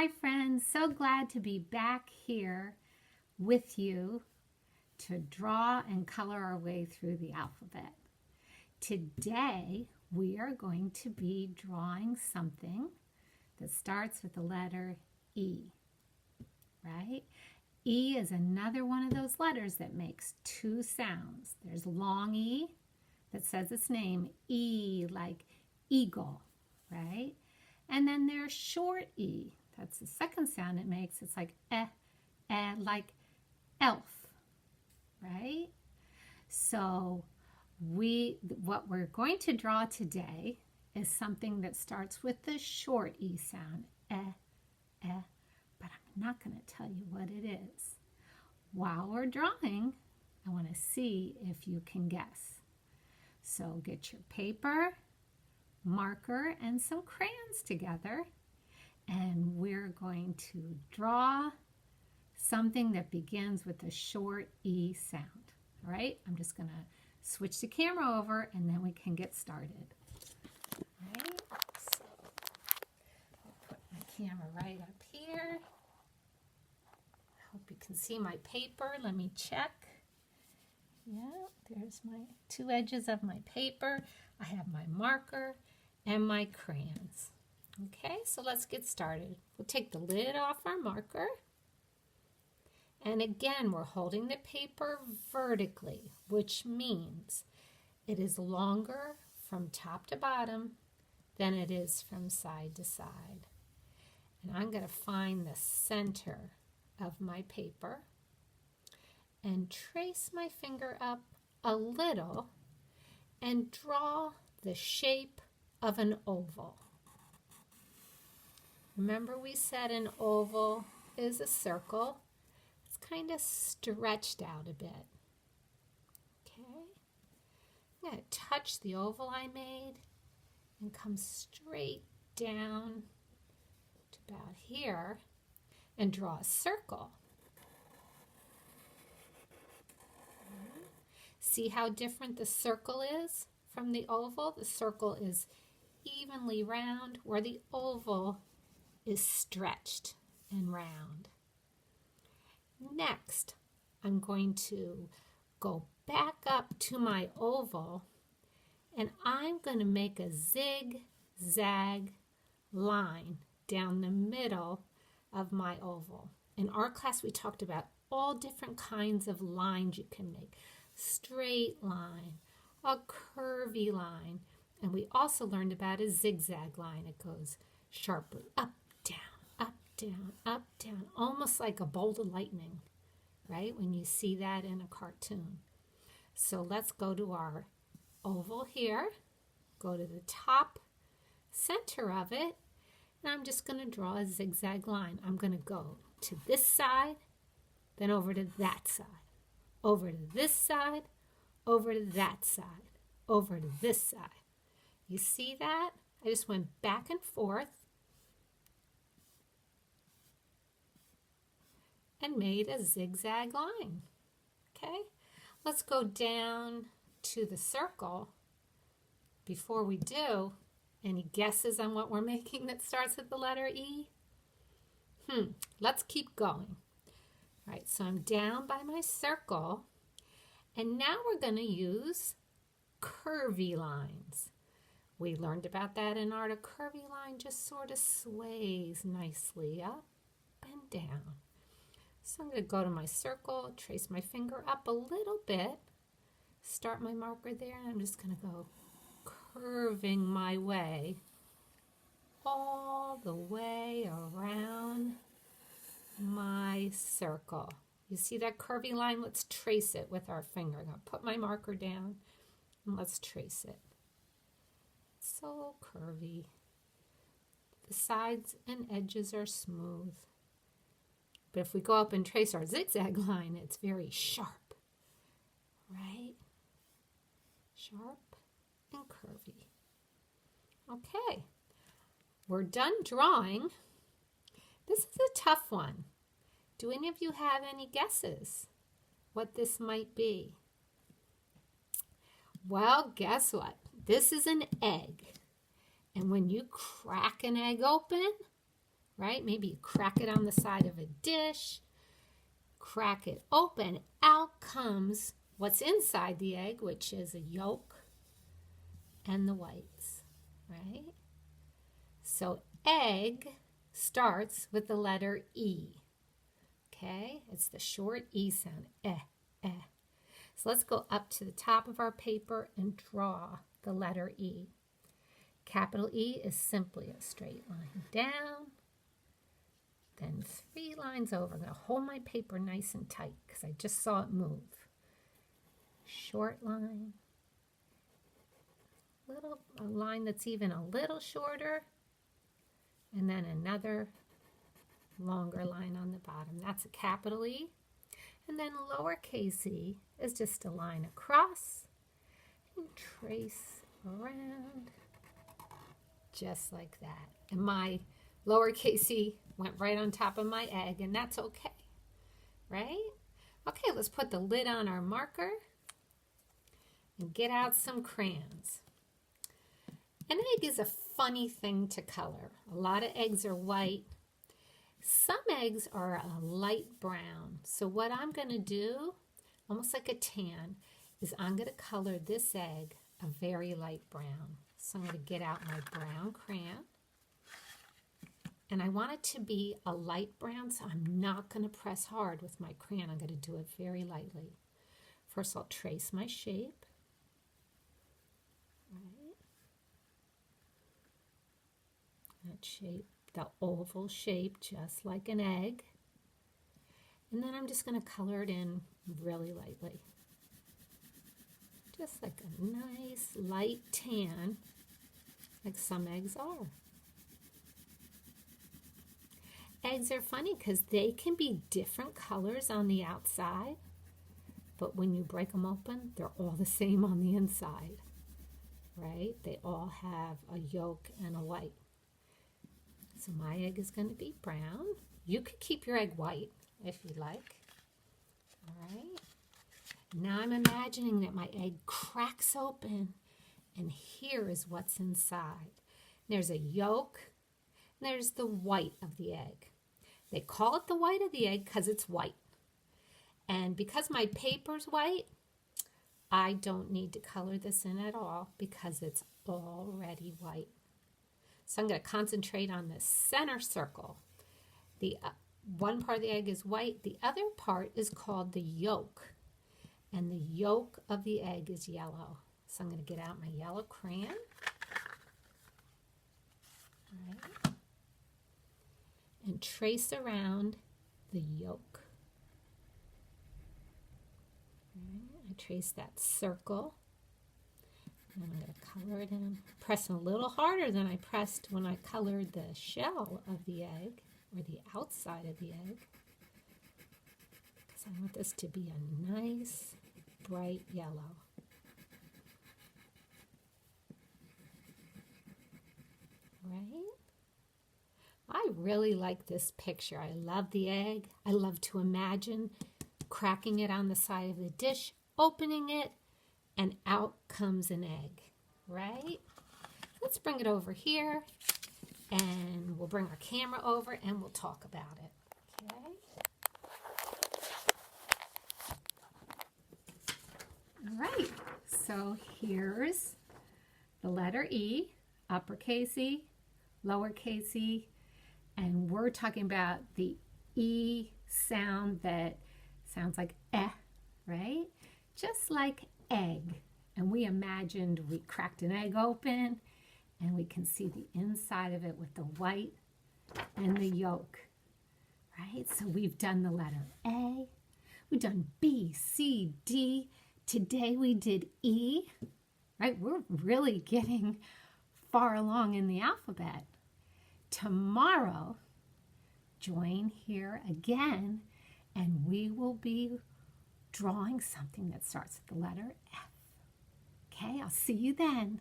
Hi friends, so glad to be back here with you to draw and color our way through the alphabet. Today we are going to be drawing something that starts with the letter E, right? E is another one of those letters that makes two sounds. There's long E that says its name, E like eagle, right? And then there's short E. That's the second sound it makes. It's like like elf, right? So what we're going to draw today is something that starts with the short E sound, but I'm not going to tell you what it is. While we're drawing, I want to see if you can guess. So get your paper, marker, and some crayons together, and we're going to draw something that begins with a short E sound. All right, I'm just going to switch the camera over and then we can get started. All right, so I'll put my camera right up here. I hope you can see my paper. Let me check. Yeah, there's my two edges of my paper. I have my marker and my crayons. Okay, so let's get started. We'll take the lid off our marker. And again, we're holding the paper vertically, which means it is longer from top to bottom than it is from side to side. And I'm going to find the center of my paper and trace my finger up a little and draw the shape of an oval. Remember we said an oval is a circle. It's kind of stretched out a bit. Okay. I'm going to touch the oval I made and come straight down to about here and draw a circle. See how different the circle is from the oval? The circle is evenly round, where the oval is stretched and round. Next, I'm going to go back up to my oval and I'm going to make a zigzag line down the middle of my oval. In our class, we talked about all different kinds of lines you can make. Straight line, a curvy line, and we also learned about a zigzag line. It goes sharply up, down, up, down, up, down, almost like a bolt of lightning, right? When you see that in a cartoon. So let's go to our oval here, go to the top center of it, and I'm just going to draw a zigzag line. I'm going to go to this side, then over to that side, over to this side, over to that side, over to this side. You see that? I just went back and forth and made a zigzag line. Okay, let's go down to the circle. Before we do, any guesses on what we're making that starts with the letter E? Let's keep going. All right, so I'm down by my circle, and now we're going to use curvy lines. We learned about that in art. A curvy line just sort of sways nicely up and down. So I'm going to go to my circle, trace my finger up a little bit, start my marker there, and I'm just going to go curving my way all the way around my circle. You see that curvy line? Let's trace it with our finger. I'm going to put my marker down and let's trace it. So curvy. The sides and edges are smooth. But if we go up and trace our zigzag line, it's very sharp, right? Sharp and curvy. Okay, we're done drawing. This is a tough one. Do any of you have any guesses what this might be? Well, guess what? This is an egg. And when you crack an egg open, right? Maybe you crack it on the side of a dish, crack it open. Out comes what's inside the egg, which is a yolk and the whites, right? So egg starts with the letter E, okay? It's the short E sound, eh, eh. So let's go up to the top of our paper and draw the letter E. Capital E is simply a straight line down, then 3 lines over. I'm going to hold my paper nice and tight because I just saw it move. Short line, a line that's even a little shorter, and then another longer line on the bottom. That's a capital E. And then lowercase e is just a line across and trace around just like that. And my lowercase e went right on top of my egg, and that's okay, right? Okay, let's put the lid on our marker and get out some crayons. An egg is a funny thing to color. A lot of eggs are white. Some eggs are a light brown. So what I'm going to do, almost like a tan, is I'm going to color this egg a very light brown. So I'm going to get out my brown crayon. And I want it to be a light brown, so I'm not going to press hard with my crayon. I'm going to do it very lightly. First, I'll trace my shape. Right. That shape, the oval shape, just like an egg. And then I'm just going to color it in really lightly. Just like a nice light tan, like some eggs are. Eggs are funny because they can be different colors on the outside, but when you break them open, they're all the same on the inside, right? They all have a yolk and a white. So my egg is going to be brown. You could keep your egg white if you like. All right. Now I'm imagining that my egg cracks open, and here is what's inside. There's a yolk, and there's the white of the egg. They call it the white of the egg because it's white. And because my paper's white, I don't need to color this in at all because it's already white. So I'm going to concentrate on the center circle. The one part of the egg is white. The other part is called the yolk. And the yolk of the egg is yellow. So I'm going to get out my yellow crayon. All right. And trace around the yolk. Right. I trace that circle. And I'm going to color it in. Pressing a little harder than I pressed when I colored the shell of the egg, or the outside of the egg. Because I want this to be a nice, bright yellow. Right? I really like this picture. I love the egg. I love to imagine cracking it on the side of the dish, opening it, and out comes an egg, right? Let's bring it over here, and we'll bring our camera over, and we'll talk about it, okay? All right, so here's the letter E, uppercase E, lowercase e, and we're talking about the E sound that sounds like eh, right? Just like egg. And we imagined we cracked an egg open and we can see the inside of it with the white and the yolk, right? So we've done the letter A, we've done B, C, D. Today we did E, right? We're really getting far along in the alphabet. Tomorrow, join here again, and we will be drawing something that starts with the letter F. Okay, I'll see you then.